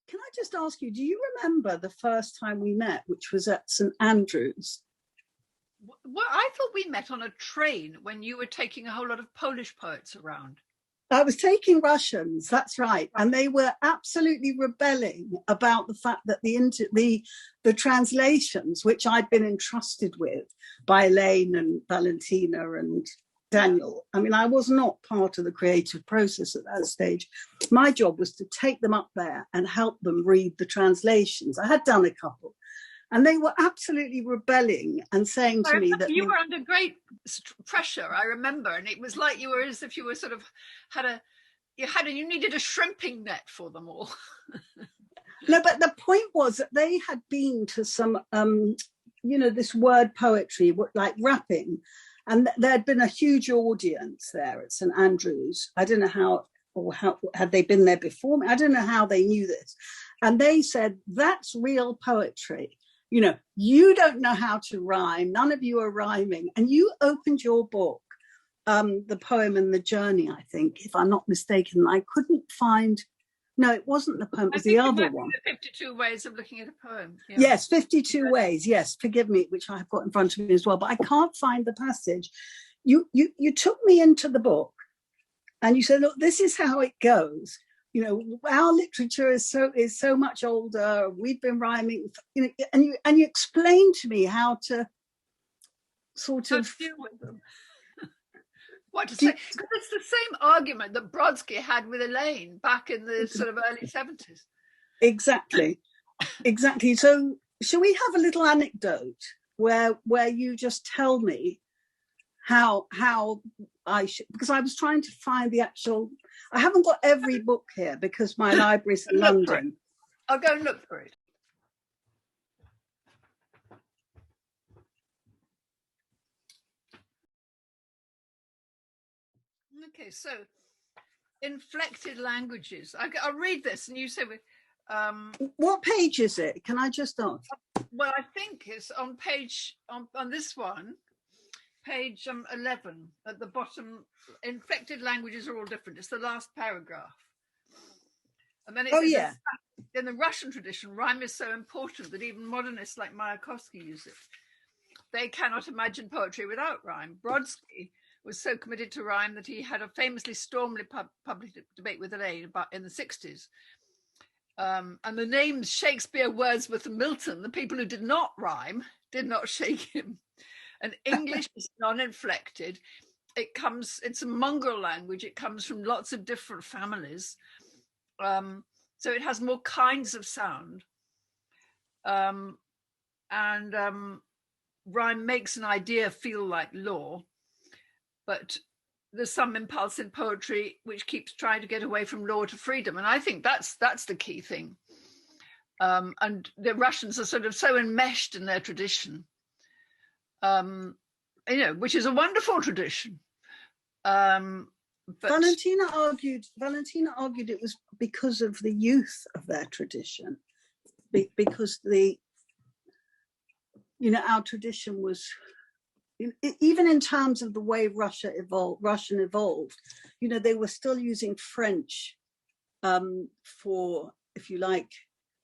Can I just ask you, do you remember the first time we met, which was at St Andrews? Well, I thought we met on a train when you were taking a whole lot of Polish poets around. I was taking Russians, that's right, and they were absolutely rebelling about the fact that the translations, which I'd been entrusted with by Elaine and Valentina and Daniel, I mean, I was not part of the creative process at that stage. My job was to take them up there and help them read the translations. I had done a couple, and they were absolutely rebelling and saying to me that you were under great pressure, I remember, and it was like you were as if you were sort of you needed a shrimping net for them all. No, but the point was that they had been to some this word poetry, like rapping, and there had been a huge audience there at St Andrews. I don't know how had they been there before me. I don't know how they knew this, and they said that's real poetry. You don't know how to rhyme. None of you are rhyming. And you opened your book, the poem and the journey, I think, if I'm not mistaken. I couldn't find, no, it wasn't the poem, it was the other one. 52 Ways of Looking at a Poem. Yeah. Yes, 52 Ways, yes, forgive me, which I've got in front of me as well, but I can't find the passage. You took me into the book and you said, look, this is how it goes. Our literature is so much older. We've been rhyming, and you explained to me how to sort of deal with them. What to say? Because it's the same argument that Brodsky had with Elaine back in the sort of early 70s. Exactly. So, shall we have a little anecdote where you just tell me how I should, because I was trying to find the actual. I haven't got every book here because my library's in London. I'll go and look for it. Okay, so inflected languages. I'll read this, and you say, what page is it? Can I just ask? Well, I think it's on page on this one. Page 11 at the bottom. Inflected languages are all different. It's the last paragraph. And then it says, in the Russian tradition, rhyme is so important that even modernists like Mayakovsky use it. They cannot imagine poetry without rhyme. Brodsky was so committed to rhyme that he had a famously stormy public debate with Elaine in the 60s. And the names Shakespeare, Wordsworth, and Milton, the people who did not rhyme, did not shake him. And English is non-inflected. It's a mongrel language. It comes from lots of different families. So it has more kinds of sound. And rhyme makes an idea feel like law. But there's some impulse in poetry which keeps trying to get away from law to freedom. And I think that's the key thing. And the Russians are sort of so enmeshed in their tradition. Which is a wonderful tradition. But Valentina argued it was because of the youth of their tradition, because our tradition was, even in terms of the way Russian evolved, they were still using French for, if you like,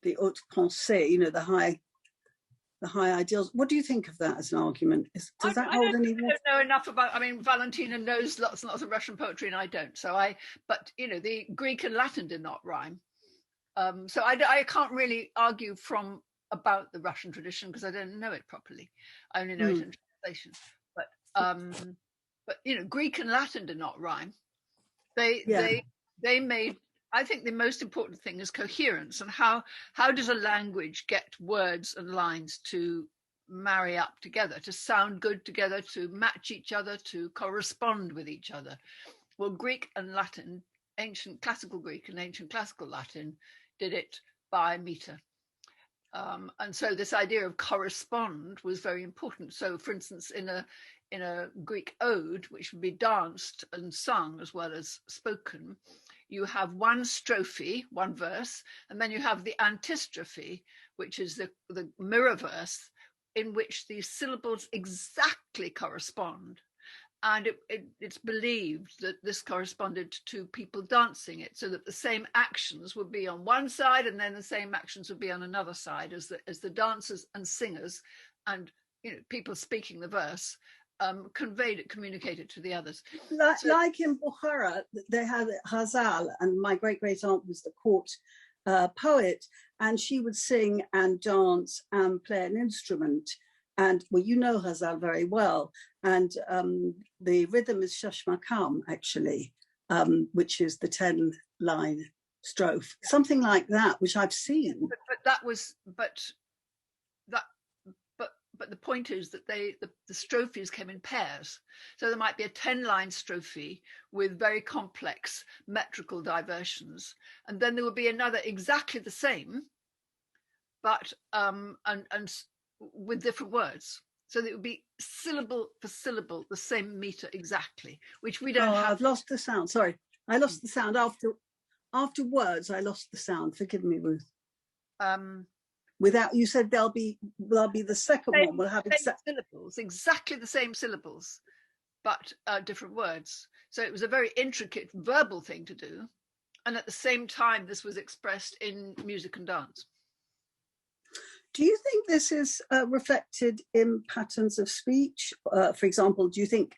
the haute pensée, the high ideals. What do you think of that as an argument? Does that hold any? I don't know enough about. I mean, Valentina knows lots and lots of Russian poetry, and I don't. But the Greek and Latin did not rhyme, so I can't really argue about the Russian tradition because I don't know it properly. I only know it in translation. But Greek and Latin did not rhyme. They made. I think the most important thing is coherence, and how does a language get words and lines to marry up together, to sound good together, to match each other, to correspond with each other? Well, Greek and Latin, ancient classical Greek and ancient classical Latin, did it by meter. And so this idea of correspond was very important. So, for instance, in a Greek ode, which would be danced and sung as well as spoken, you have one strophe, one verse, and then you have the Antistrophy, which is the mirror verse, in which the syllables exactly correspond. And it's believed that this corresponded to people dancing it, so that the same actions would be on one side and then the same actions would be on another side as the dancers and singers and people speaking the verse communicated to the others. Like in Bukhara, they had Ghazal, and my great-great-aunt was the court poet, and she would sing and dance and play an instrument. And well, you know Ghazal very well, and the rhythm is shash makam, actually, which is the 10-line strophe, something like that, which I've seen. But the point is that the strophes came in pairs. So there might be a 10-line strophe with very complex metrical diversions, and then there would be another exactly the same, but and with different words. So that it would be syllable for syllable the same meter exactly, which we don't have. I've lost the sound. Sorry, I lost the sound after words. I lost the sound. Forgive me, Ruth. Without, you said there'll be the second one. We'll have exactly the same syllables, but different words. So it was a very intricate verbal thing to do, and at the same time, this was expressed in music and dance. Do you think this is reflected in patterns of speech? For example, do you think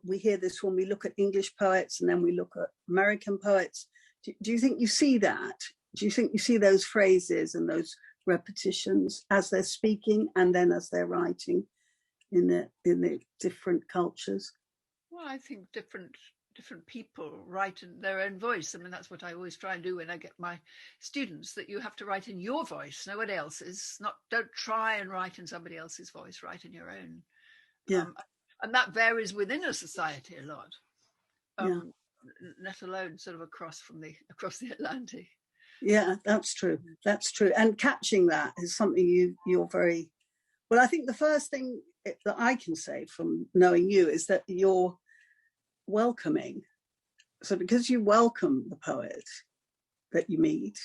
we hear this when we look at English poets and then we look at American poets? Do you think you see that? Do you think you see those phrases and those repetitions as they're speaking and then as they're writing in the different cultures? Well, I think different people write in their own voice. I mean, that's what I always try and do when I get my students, that you have to write in your voice, nobody else's. Don't try and write in somebody else's voice, write in your own. Yeah. And that varies within a society a lot. Let alone sort of across the Atlantic. Yeah, that's true. That's true. And catching that is something you're very well. I think the first thing that I can say from knowing you is that you're welcoming. So because you welcome the poet that you meet,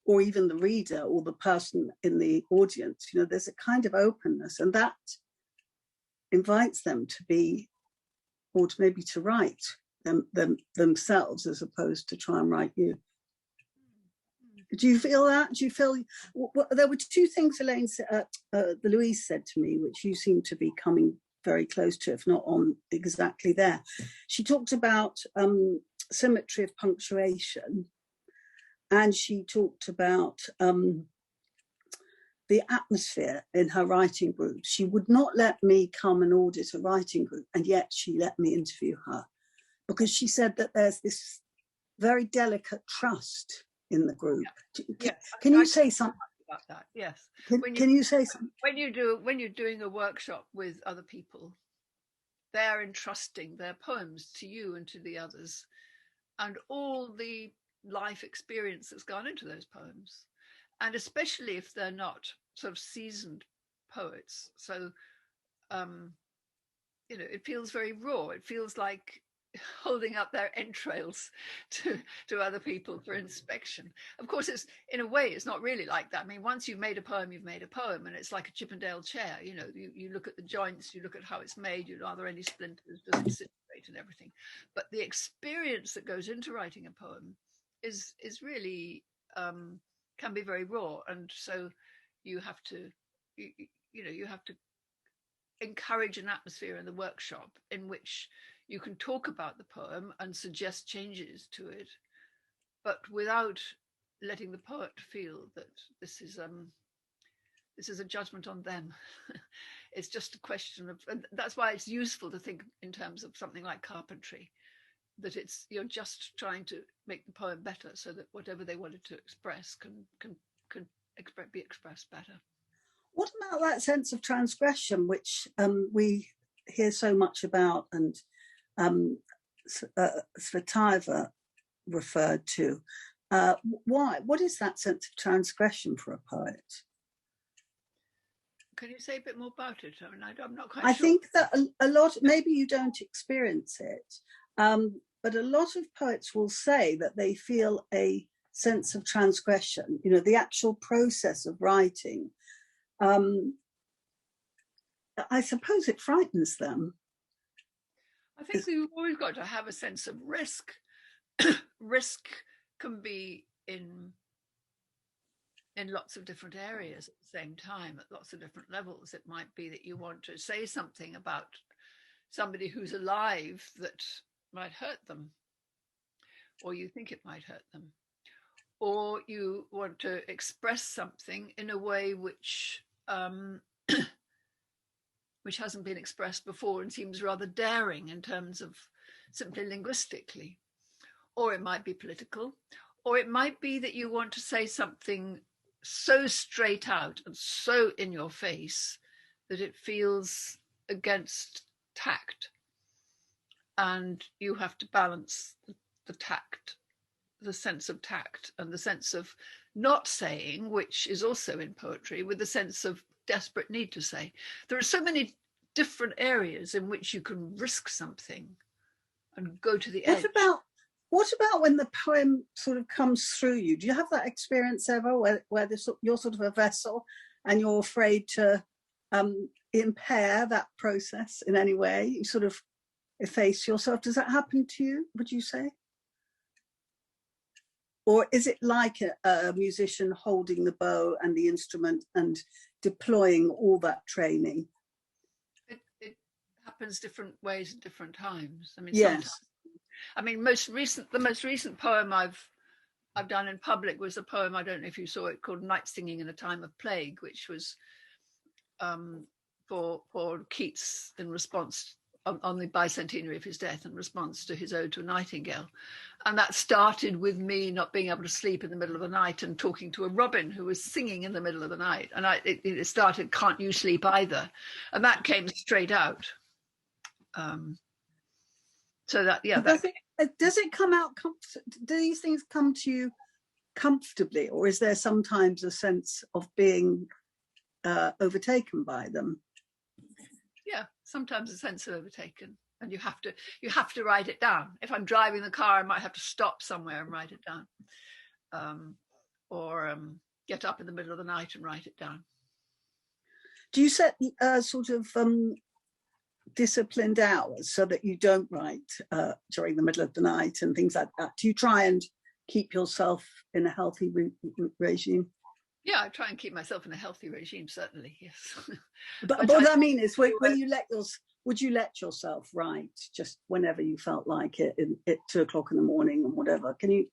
or even the reader or the person in the audience, there's a kind of openness, and that invites them to be, or to maybe to write themselves as opposed to try and write you. Do you feel that? Do you feel there were two things Elaine Louise said to me, which you seem to be coming very close to, if not on exactly there. She talked about symmetry of punctuation, and she talked about the atmosphere in her writing group. She would not let me come and audit a writing group, and yet she let me interview her, because she said that there's this very delicate trust in the group. Yeah. Can you say something about that? Yes. Can you say something? When you're doing a workshop with other people, they're entrusting their poems to you and to the others, and all the life experience that's gone into those poems, and especially if they're not sort of seasoned poets. So, it feels very raw. It feels like holding up their entrails to other people for inspection. Of course, it's in a way it's not really like that. I mean, once you've made a poem, and it's like a Chippendale chair. You look at the joints, you look at how it's made, are there any splinters, does it sit straight and everything. But the experience that goes into writing a poem is really can be very raw, and so you have to encourage an atmosphere in the workshop in which you can talk about the poem and suggest changes to it, but without letting the poet feel that this is a judgment on them. It's just a question of, and that's why it's useful to think in terms of something like carpentry, that you're just trying to make the poem better, so that whatever they wanted to express can be expressed better. What about that sense of transgression, which we hear so much about, and Svetaeva referred to? What is that sense of transgression for a poet? Can you say a bit more about it? I mean, I'm not quite sure. I think that a lot, maybe you don't experience it, but a lot of poets will say that they feel a sense of transgression, the actual process of writing. I suppose it frightens them. I think we've always got to have a sense of risk. Risk can be in lots of different areas at the same time, at lots of different levels. It might be that you want to say something about somebody who's alive that might hurt them, or you think it might hurt them, or you want to express something in a way which which hasn't been expressed before and seems rather daring in terms of simply linguistically. Or it might be political, or it might be that you want to say something so straight out and so in your face that it feels against tact. And you have to balance the tact, the sense of tact and the sense of not saying, which is also in poetry, with the sense of desperate need to say. There are so many different areas in which you can risk something and go to the edge. What about when the poem sort of comes through you? Do you have that experience ever where you're sort of a vessel and you're afraid to impair that process in any way? You sort of efface yourself. Does that happen to you, would you say? Or is it like a musician holding the bow and the instrument and deploying all that training? It happens different ways at different times. I mean, yes. I mean, the most recent poem I've done in public was a poem, I don't know if you saw it, called Night Singing in a Time of Plague, which was for Keats in response on the bicentenary of his death, in response to his ode to a nightingale. And that started with me not being able to sleep in the middle of the night and talking to a robin who was singing in the middle of the night. And it started, "Can't you sleep either?" And that came straight out. So that, yeah. Does it come out, do these things come to you comfortably, or is there sometimes a sense of being overtaken by them? Yeah, sometimes a sense of overtaken, and you have to write it down. If I'm driving the car, I might have to stop somewhere and write it down, or get up in the middle of the night and write it down. Do you set sort of disciplined hours so that you don't write during the middle of the night and things like that? Do you try and keep yourself in a healthy regime? Yeah, I try and keep myself in a healthy regime, certainly, yes. But what I mean is, would you let yourself write just whenever you felt like it at 2 o'clock in the morning or whatever? Can you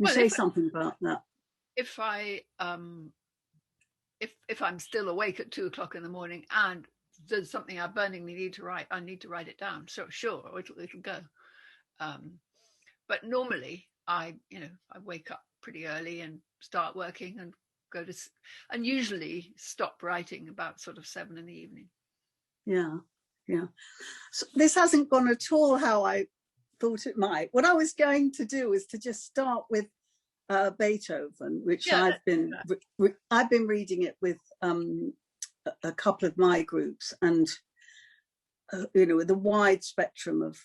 say something about that? If I'm still awake at 2 o'clock in the morning and there's something I burningly need to write, I need to write it down. So sure, it'll go. But normally I wake up pretty early and start working and and usually stop writing about sort of 7 in the evening. Yeah. So this hasn't gone at all how I thought it might. What I was going to do is to just start with Beethoven, which I've been reading it with a couple of my groups, and with a wide spectrum of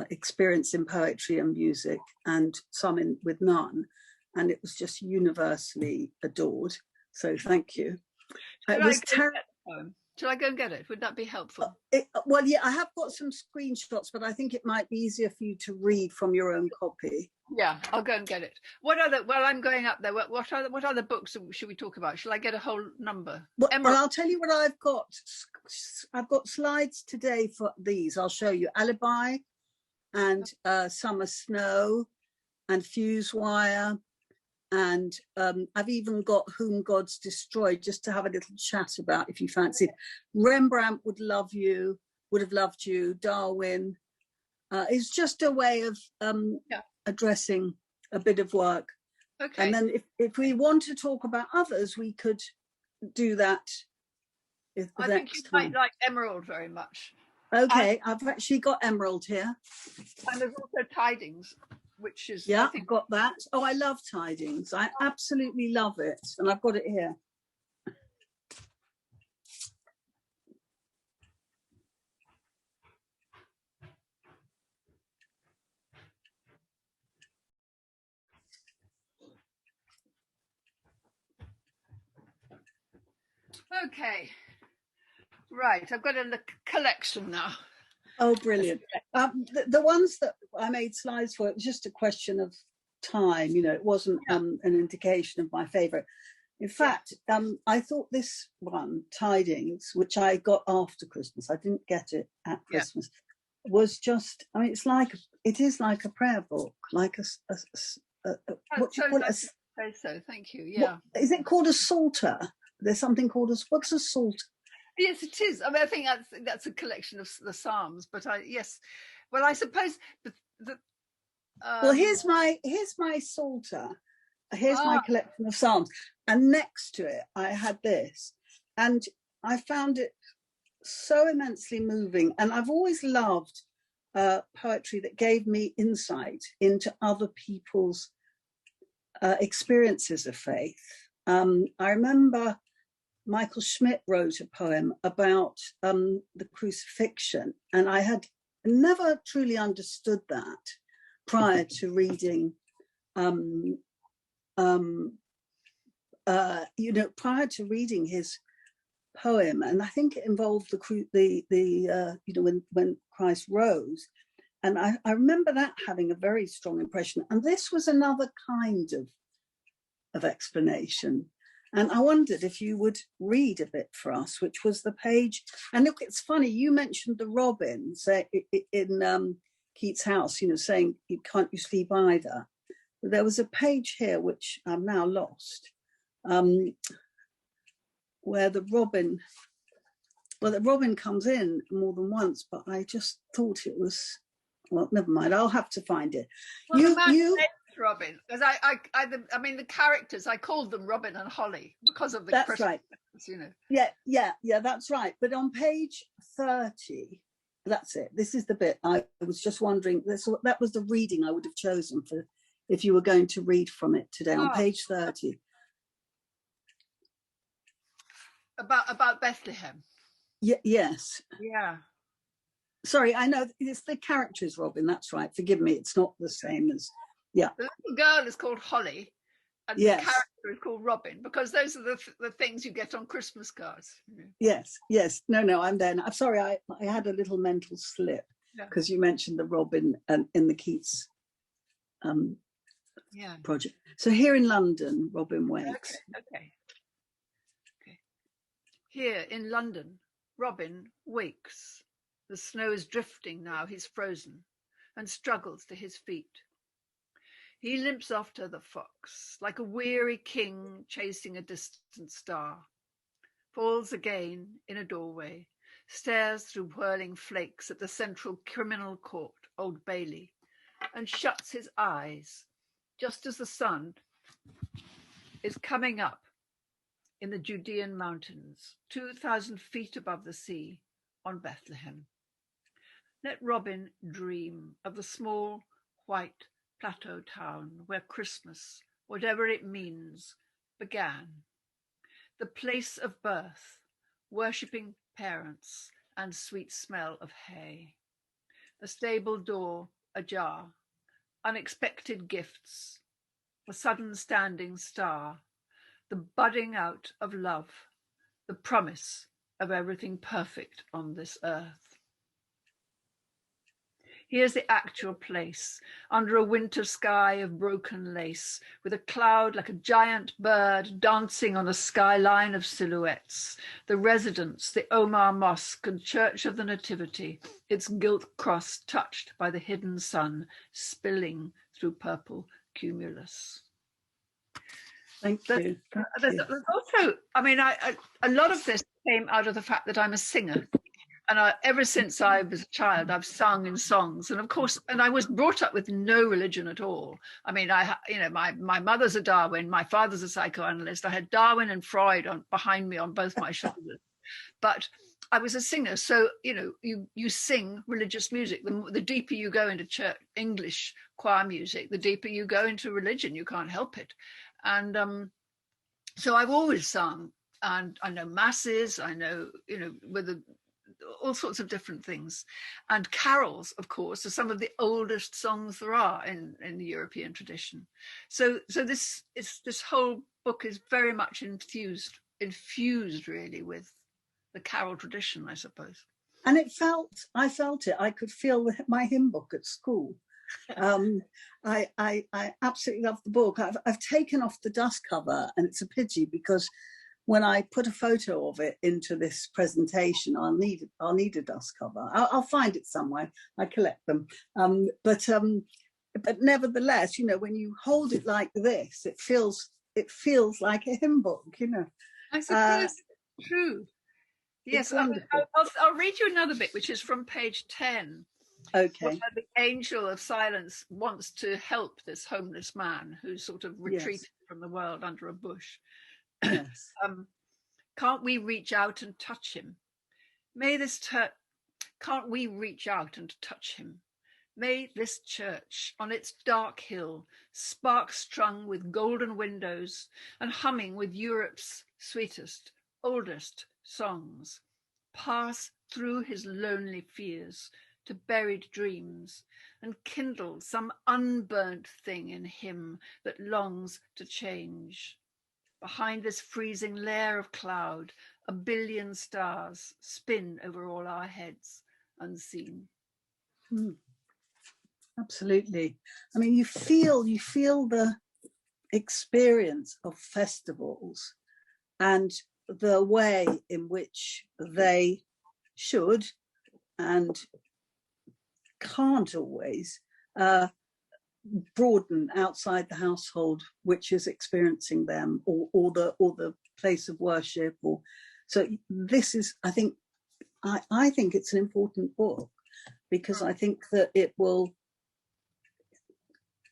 experience in poetry and music, and some with none, and it was just universally adored. So thank you. Should I go and get it? Would that be helpful? Well, yeah, I have got some screenshots, but I think it might be easier for you to read from your own copy. Yeah, I'll go and get it. While I'm going up there, what other books should we talk about? Shall I get a whole number? Well, I'll tell you what I've got. I've got slides today for these. I'll show you Alibi and Summer Snow and Fuse Wire. And I've even got Whom Gods Destroyed, just to have a little chat about if you fancied. Rembrandt would have loved you. Darwin. It's just a way of addressing a bit of work. Okay. And then if we want to talk about others, we could do that. I think you might like Emerald very much. Okay, I've actually got Emerald here. And there's also Tidings, which is... Yeah, I've got that. Oh, I love Tidings. I absolutely love it. And I've got it here. Okay. Right, I've got a collection now. Oh, brilliant. The ones that I made slides for, it was just a question of time, you know, it wasn't an indication of my favorite. In fact, I thought this one, Tidings, which I got after Christmas, I didn't get it at Christmas, was just, I mean, it is like a prayer book, like what do you call it? Say so, thank you. Yeah. Is it called a psalter? There's something called what's a psalter? Yes, it is. I mean, I think that's a collection of the Psalms, but well, I suppose well, here's my psalter. Here's my collection of Psalms, and next to it I had this, and I found it so immensely moving. And I've always loved poetry that gave me insight into other people's experiences of faith. I remember Michael Schmidt wrote a poem about the crucifixion, and I had never truly understood that prior to reading prior to reading his poem. And I think it involved when Christ rose. And I remember that having a very strong impression. And this was another kind of explanation. And I wondered if you would read a bit for us, which was the page. And look, it's funny, you mentioned the robin in Keats' house, you know, saying, can't you sleep either? But there was a page here, which I'm now lost, where the robin comes in more than once, but I just thought it was, well, never mind, I'll have to find it. Well, Robin, because I mean the characters, I called them Robin and Holly because of the that's right, you know. Yeah, that's right. But on page 30, that's it, this is the bit I was just wondering, that was the reading I would have chosen for if you were going to read from it today. On page 30, about Bethlehem. Yes. Yeah. Sorry, I know it's the characters, Robin, that's right, forgive me, it's not the same as the little girl is called Holly, and the character is called Robin, because those are the things you get on Christmas cards. Yes. No, I'm there now. I'm sorry, I had a little mental slip because you mentioned the Robin in the Keats project. So here in London, Robin wakes. Okay. Here in London, Robin wakes. The snow is drifting now, he's frozen, and struggles to his feet. He limps after the fox, like a weary king chasing a distant star, falls again in a doorway, stares through whirling flakes at the central criminal court, Old Bailey, and shuts his eyes just as the sun is coming up in the Judean mountains, 2,000 feet above the sea, on Bethlehem. Let Robin dream of the small, white plateau town where Christmas, whatever it means, began. The place of birth, worshipping parents and sweet smell of hay. A stable door ajar, unexpected gifts, a sudden standing star, the budding out of love, the promise of everything perfect on this earth. Here's the actual place, under a winter sky of broken lace, with a cloud like a giant bird dancing on a skyline of silhouettes. The residence, the Omar Mosque and Church of the Nativity, its gilt cross touched by the hidden sun, spilling through purple cumulus. Thank you. There's also, I mean, a lot of this came out of the fact that I'm a singer. And ever since I was a child, I've sung in songs. And of course, and I was brought up with no religion at all. I mean, my mother's a Darwin, my father's a psychoanalyst. I had Darwin and Freud behind me on both my shoulders. But I was a singer. So, you sing religious music. The deeper you go into church, English choir music, the deeper you go into religion. You can't help it. And so I've always sung. And I know masses, I know, with all sorts of different things. And carols, of course, are some of the oldest songs there are in the European tradition. So this whole book is very much infused really with the carol tradition, I suppose. And I felt it. I could feel my hymn book at school. I absolutely love the book. I've taken off the dust cover, and it's a pity because when I put a photo of it into this presentation, I'll need a dust cover. I'll find it somewhere. I collect them. But nevertheless, you know, when you hold it like this, it feels like a hymn book, you know. I suppose true. Yes, I'll read you another bit, which is from page 10. Okay. Where the angel of silence wants to help this homeless man who's sort of retreated from the world under a bush. Yes. Can't we reach out and touch him? Can't we reach out and touch him? May this church on its dark hill, spark strung with golden windows and humming with Europe's sweetest, oldest songs, pass through his lonely fears to buried dreams and kindle some unburnt thing in him that longs to change. Behind this freezing layer of cloud, a billion stars spin over all our heads unseen. Absolutely. I mean, you feel the experience of festivals and the way in which they should and can't always broaden outside the household which is experiencing them, or the place of worship. Or so this is, I think it's an important book, because I think that it will,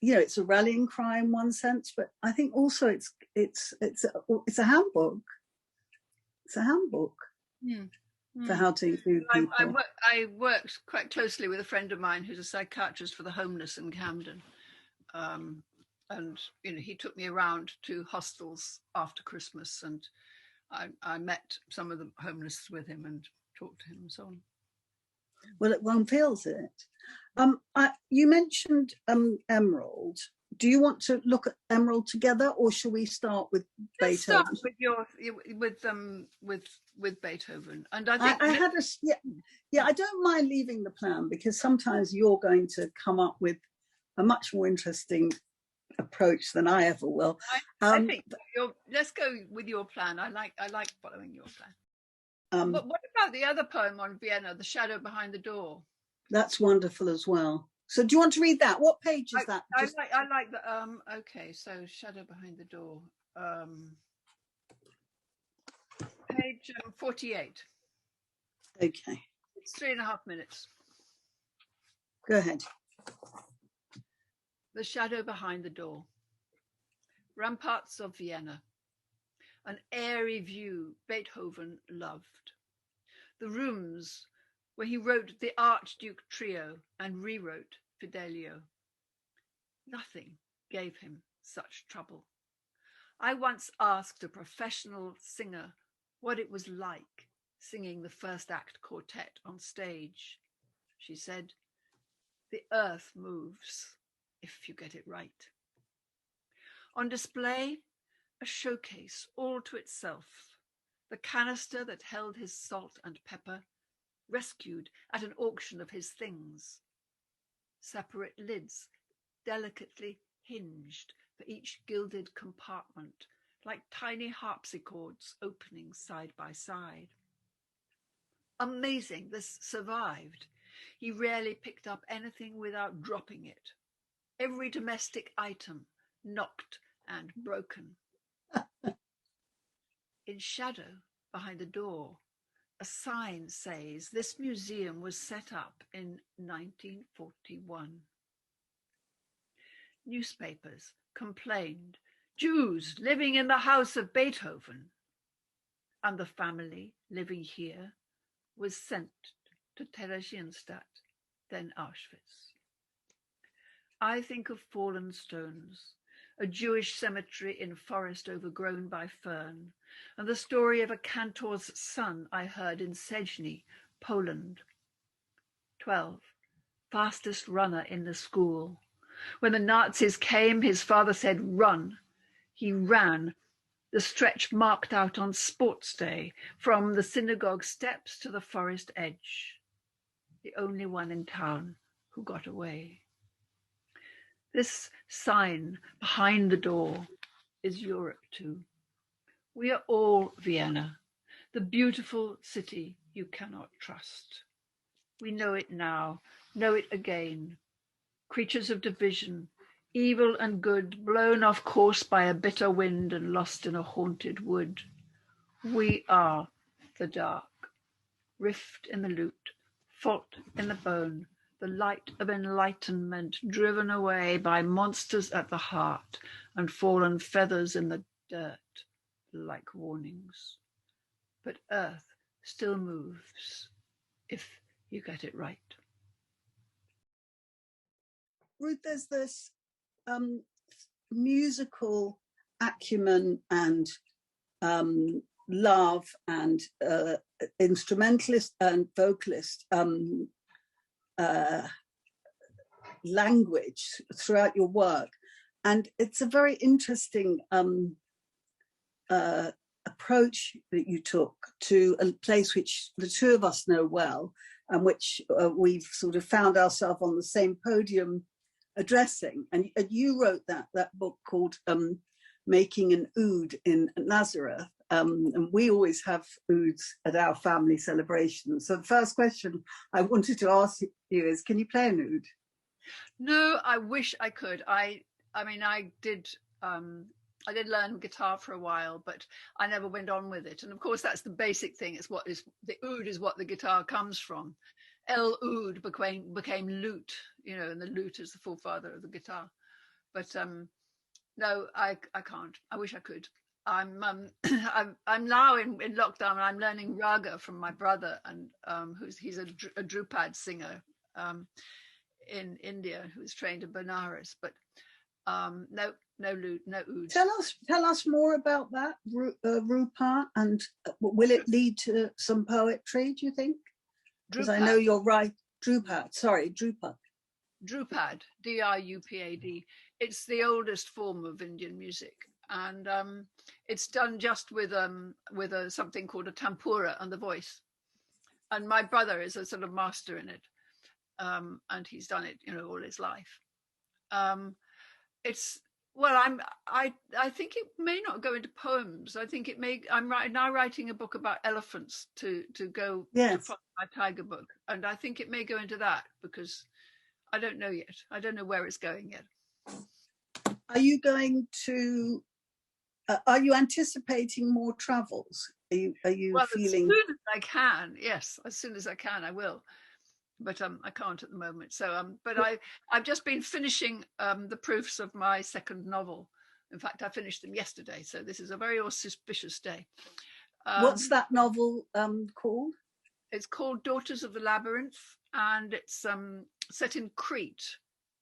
you know, it's a rallying cry in one sense, but I think also it's a handbook. It's a handbook for how to include people. I worked quite closely with a friend of mine who's a psychiatrist for the homeless in Camden, and you know, he took me around to hostels after Christmas, and I met some of the homeless with him and talked to him and so on. Well, one feels it. You mentioned Emerald. Do you want to look at Emerald together, or should we start with Beethoven? Start with Beethoven. And I think I don't mind leaving the plan, because sometimes you're going to come up with a much more interesting approach than I ever will. I think let's go with your plan. I like following your plan. What about the other poem on Vienna, The Shadow Behind the Door? That's wonderful as well. So do you want to read that? What page is that? I like the okay, so Shadow Behind the Door. Page 48. Okay. It's 3.5 minutes. Go ahead. The Shadow Behind the Door. Ramparts of Vienna. An airy view Beethoven loved. The rooms where he wrote the Archduke Trio and rewrote Fidelio. Nothing gave him such trouble. I once asked a professional singer what it was like singing the first act quartet on stage. She said, "The earth moves if you get it right." On display, a showcase all to itself, the canister that held his salt and pepper, rescued at an auction of his things. Separate lids, delicately hinged for each gilded compartment, like tiny harpsichords opening side by side. Amazing, this survived. He rarely picked up anything without dropping it. Every domestic item knocked and broken. In shadow behind the door, a sign says this museum was set up in 1941. Newspapers complained, Jews living in the house of Beethoven, and the family living here was sent to Theresienstadt, then Auschwitz. I think of fallen stones, a Jewish cemetery in forest overgrown by fern, and the story of a cantor's son I heard in Szczecin, Poland. 12, fastest runner in the school. When the Nazis came, his father said, run. He ran, the stretch marked out on sports day, from the synagogue steps to the forest edge. the only one in town who got away. This sign behind the door is Europe too. We are all Vienna, the beautiful city you cannot trust. We know it now, know it again. Creatures of division, evil and good, blown off course by a bitter wind and lost in a haunted wood. We are the dark, rift in the lute, fault in the bone, the light of enlightenment driven away by monsters at the heart and fallen feathers in the dirt like warnings. But earth still moves if you get it right. Ruth, there's this musical acumen and love and instrumentalist and vocalist language throughout your work. And it's a very interesting approach that you took to a place which the two of us know well, and which we've sort of found ourselves on the same podium addressing. And you wrote that book called Making an Oud in Nazareth. And we always have ouds at our family celebrations. So the first question I wanted to ask you is, can you play an oud? No, I wish I could. I did learn guitar for a while, but I never went on with it. And of course, that's the basic thing. It's what is the oud is what the guitar comes from. El oud became lute, and the lute is the forefather of the guitar. But no, I can't. I wish I could. I'm now in lockdown, and I'm learning raga from my brother, and he's a Drupad singer in India who's trained in Benares. But no lute, no oud. Tell us more about that, Rupa, and will it lead to some poetry, do you think? Because I know you're right. Drupad, Drupad, Drupad, D-R-U-P-A-D. It's the oldest form of Indian music, and it's done just with something called a tampura and the voice. And my brother is a sort of master in it, and he's done it, all his life. I think it may not go into poems. I think it may. I'm now writing a book about elephants to go to follow my tiger book, and I think it may go into that because I don't know yet. I don't know where it's going yet. Are you going to? Are you anticipating more travels? Are you feeling? As soon as I can, yes. As soon as I can, I will. But I can't at the moment. So, but I've just been finishing the proofs of my second novel. In fact, I finished them yesterday. So this is a very auspicious day. What's that novel called? It's called Daughters of the Labyrinth, and it's set in Crete,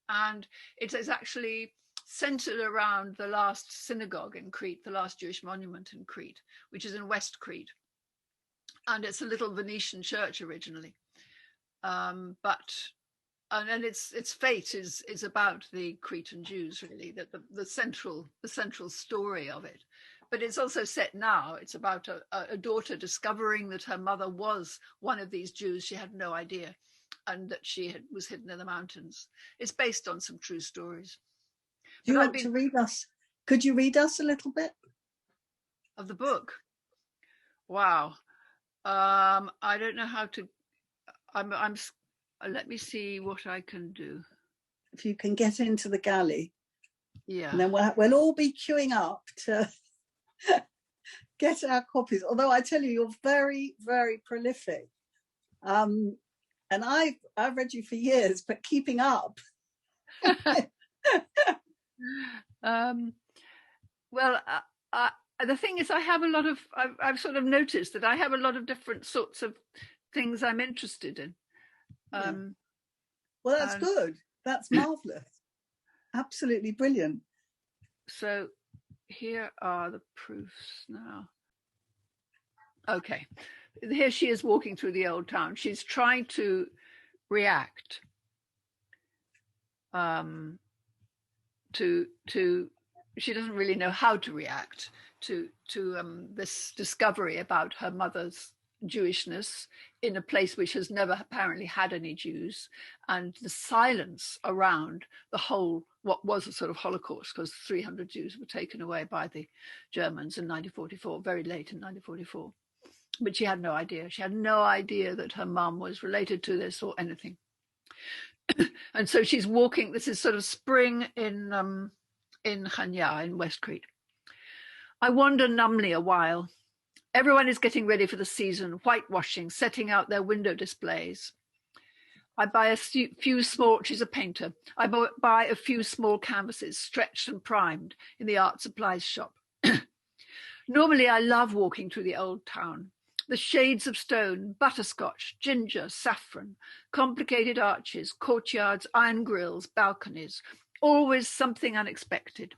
and it is actually centered around the last synagogue in Crete, the last Jewish monument in Crete, which is in West Crete, and it's a little Venetian church originally. But its fate is about the Cretan Jews, really, that the central story of it. But it's also set now. It's about a daughter discovering that her mother was one of these Jews. She had no idea, and that was hidden in the mountains. It's based on some true stories. Do you want to read us? Could you read us a little bit of the book? Wow, I don't know how to. Let me see what I can do. If you can get into the galley, yeah, and then we'll all be queuing up to get our copies. Although I tell you, you're very, very prolific, and I've read you for years, but keeping up. Well, the thing is, I have a lot of. I've sort of noticed that I have a lot of different sorts of things I'm interested in. Well, that's good. That's marvelous. Absolutely brilliant. So here are the proofs now. Okay. Here she is walking through the old town. She's trying to react to she doesn't really know how to react to this discovery about her mother's Jewishness in a place which has never apparently had any Jews, and the silence around the whole, what was a sort of Holocaust, because 300 Jews were taken away by the Germans in 1944, very late in 1944. But she had no idea. She had no idea that her mum was related to this or anything. And so she's walking, this is sort of spring in Chania, in West Crete. I wander numbly a while. Everyone is getting ready for the season, whitewashing, setting out their window displays. I buy a few small, she's a painter, I buy a few small canvases, stretched and primed, in the art supplies shop. Normally, I love walking through the old town. The shades of stone, butterscotch, ginger, saffron, complicated arches, courtyards, iron grills, balconies, always something unexpected.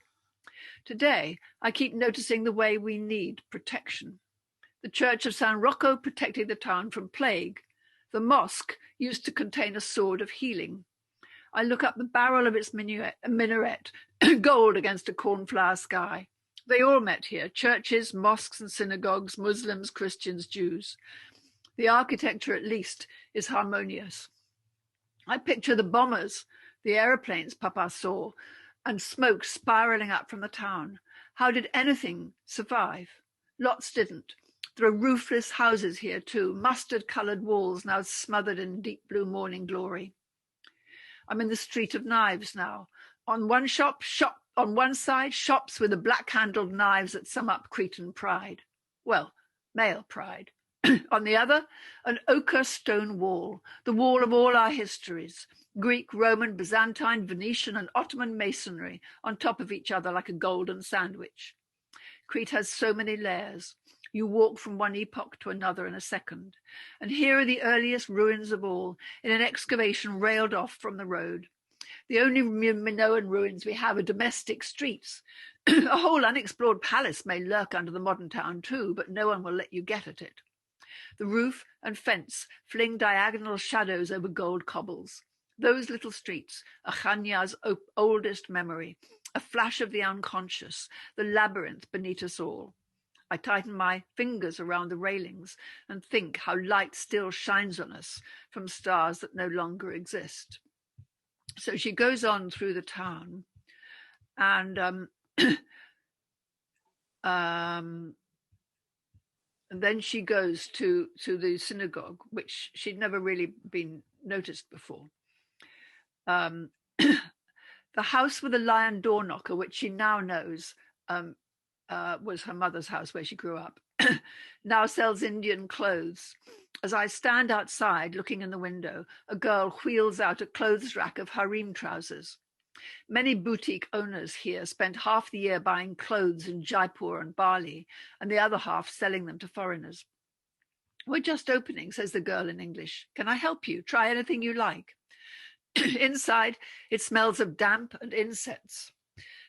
Today, I keep noticing the way we need protection. The church of San Rocco protected the town from plague. The mosque used to contain a sword of healing. I look up the barrel of its minaret, gold against a cornflower sky. They all met here, churches, mosques and synagogues, Muslims, Christians, Jews. The architecture, at least, is harmonious. I picture the bombers, the aeroplanes Papa saw, and smoke spiraling up from the town. How did anything survive? Lots didn't. There are roofless houses here too, mustard-coloured walls now smothered in deep blue morning glory. I'm in the Street of Knives now. On one side, shops with the black-handled knives that sum up Cretan pride. Well, male pride. On the other, an ochre stone wall, the wall of all our histories. Greek, Roman, Byzantine, Venetian and Ottoman masonry on top of each other like a golden sandwich. Crete has so many layers. You walk from one epoch to another in a second. And here are the earliest ruins of all, in an excavation railed off from the road. The only Minoan ruins we have are domestic streets. A whole unexplored palace may lurk under the modern town too, but no one will let you get at it. The roof and fence fling diagonal shadows over gold cobbles. Those little streets are Chania's oldest memory, a flash of the unconscious, the labyrinth beneath us all. I tighten my fingers around the railings and think how light still shines on us from stars that no longer exist. So she goes on through the town, and then she goes to the synagogue, which she'd never really been noticed before. The house with the lion door knocker, which she now knows was her mother's house where she grew up, now sells Indian clothes. As I stand outside looking in the window, a girl wheels out a clothes rack of harem trousers. Many boutique owners here spend half the year buying clothes in Jaipur and Bali, and the other half selling them to foreigners. We're just opening, says the girl in English. Can I help you? Try anything you like. Inside, it smells of damp and incense.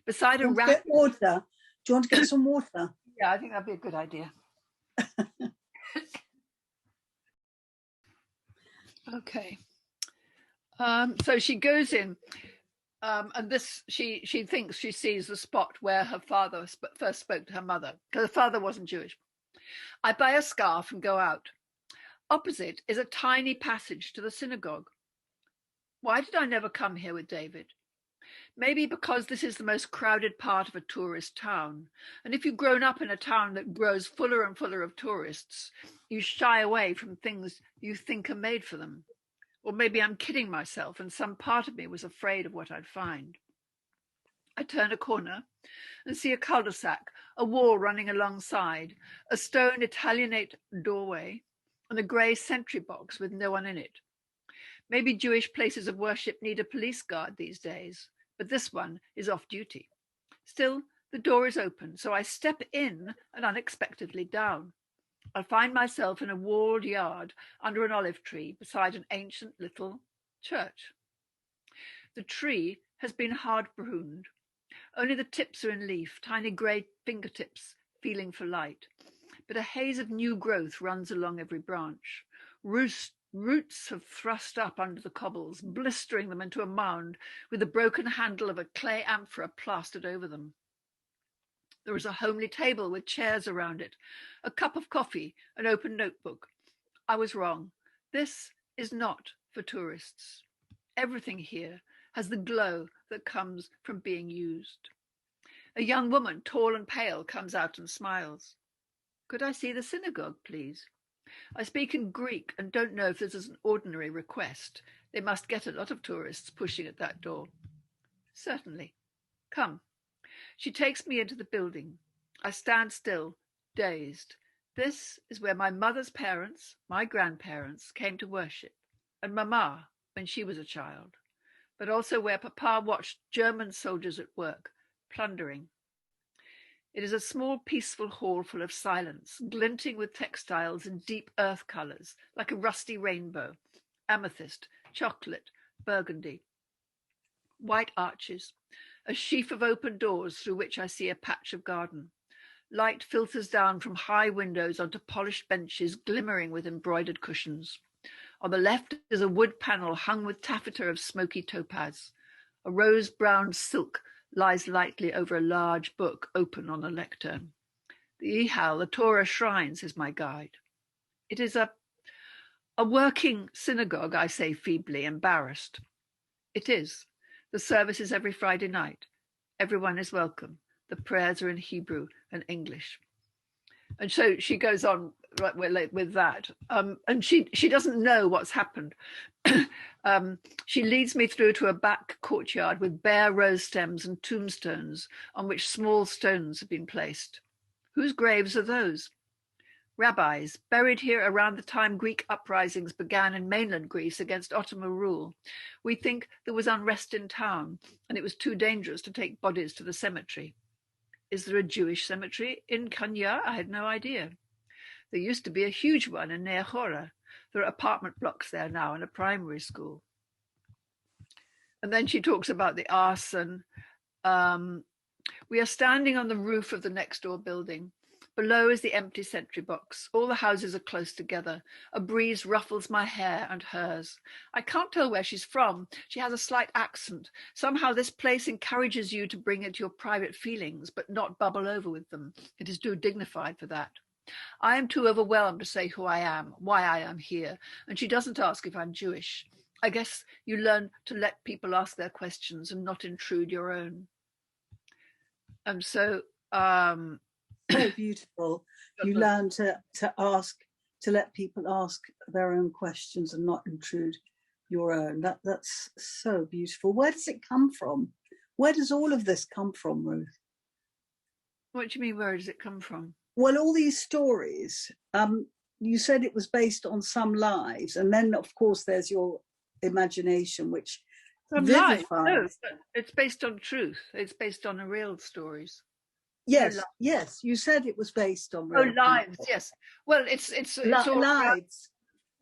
Beside a rack. Get water. Do you want to get some water? Yeah, I think that'd be a good idea. Okay. So she goes in, and she thinks she sees the spot where her father first spoke to her mother, because her father wasn't Jewish. I buy a scarf and go out. Opposite is a tiny passage to the synagogue. Why did I never come here with David? Maybe because this is the most crowded part of a tourist town. And if you've grown up in a town that grows fuller and fuller of tourists, you shy away from things you think are made for them. Or maybe I'm kidding myself and some part of me was afraid of what I'd find. I turn a corner and see a cul-de-sac, a wall running alongside, a stone Italianate doorway, and a grey sentry box with no one in it. Maybe Jewish places of worship need a police guard these days, but this one is off duty. Still, the door is open, so I step in and unexpectedly down. I find myself in a walled yard under an olive tree beside an ancient little church. The tree has been hard pruned. Only the tips are in leaf, tiny grey fingertips feeling for light. But a haze of new growth runs along every branch. Roots have thrust up under the cobbles, blistering them into a mound with the broken handle of a clay amphora plastered over them. There is a homely table with chairs around it, a cup of coffee, an open notebook, I was wrong. This is not for tourists. Everything here has the glow that comes from being used. A young woman, tall and pale, comes out and smiles. Could I see the synagogue, please? I speak in Greek and don't know if this is an ordinary request. They must get a lot of tourists pushing at that door. Certainly. Come. She takes me into the building. I stand still, dazed. This is where my mother's parents, my grandparents, came to worship, and Mama when she was a child, but also where Papa watched German soldiers at work, plundering. It is a small, peaceful hall full of silence, glinting with textiles in deep earth colours, like a rusty rainbow, amethyst, chocolate, burgundy. White arches, a sheaf of open doors through which I see a patch of garden. Light filters down from high windows onto polished benches glimmering with embroidered cushions. On the left is a wood panel hung with taffeta of smoky topaz. A rose-brown silk lies lightly over a large book open on a lectern. The Ehal, the Torah shrines, is my guide. It is a working synagogue, I say feebly, embarrassed. It is. The service is every Friday night. Everyone is welcome. The prayers are in Hebrew and English. And so she goes on with that. And she doesn't know what's happened. She leads me through to a back courtyard with bare rose stems and tombstones on which small stones have been placed. Whose graves are those? Rabbis, buried here around the time Greek uprisings began in mainland Greece against Ottoman rule. We think there was unrest in town and it was too dangerous to take bodies to the cemetery. Is there a Jewish cemetery in Kanya? I had no idea. There used to be a huge one in Neachora. There are apartment blocks there now and a primary school. And then she talks about the arson. We are standing on the roof of the next door building. Below is the empty sentry box. All the houses are close together. A breeze ruffles my hair and hers. I can't tell where she's from. She has a slight accent. Somehow this place encourages you to bring it your private feelings, but not bubble over with them. It is too dignified for that. I am too overwhelmed to say who I am, why I am here, and she doesn't ask if I'm Jewish. I guess you learn to let people ask their questions and not intrude your own. And so... so beautiful. You learn to let people ask their own questions and not intrude your own. That's so beautiful. Where does it come from? Where does all of this come from, Ruth? What do you mean, where does it come from? Well, all these stories, you said it was based on some lives, and then of course there's your imagination, which vivifies. No, it's based on truth. It's based on real stories. Yes, yes, you said it was based on real lives. people. Yes. Well, it's all lives.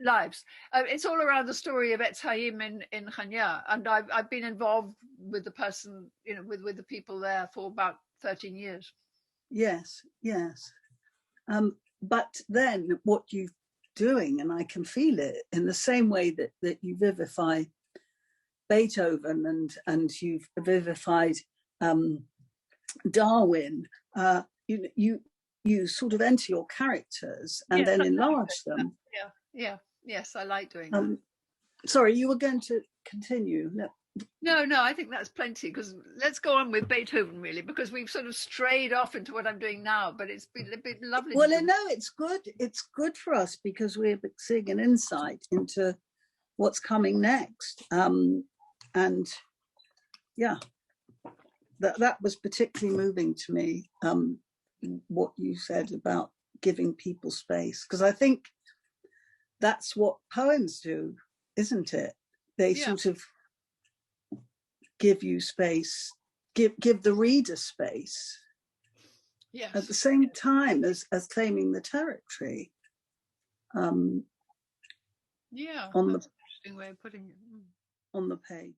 Lives. It's all around the story of Etz Haim in Chania, and I've been involved with the person, with the people there for about 13 years. Yes, yes. But then what you're doing, and I can feel it in the same way that you vivify Beethoven and you've vivified Darwin, you sort of enter your characters and then enlarge them. Yes, I like doing that. Sorry, you were going to continue. No, I think that's plenty, because let's go on with Beethoven, really, because we've sort of strayed off into what I'm doing now, but it's been lovely. Well, I know it's good. It's good for us because we're seeing an insight into what's coming next. And yeah, that was particularly moving to me, what you said about giving people space, because I think that's what poems do, isn't it? They sort of give you space, give the reader space, at the same time as claiming the territory. That's an interesting way of putting it. On the page.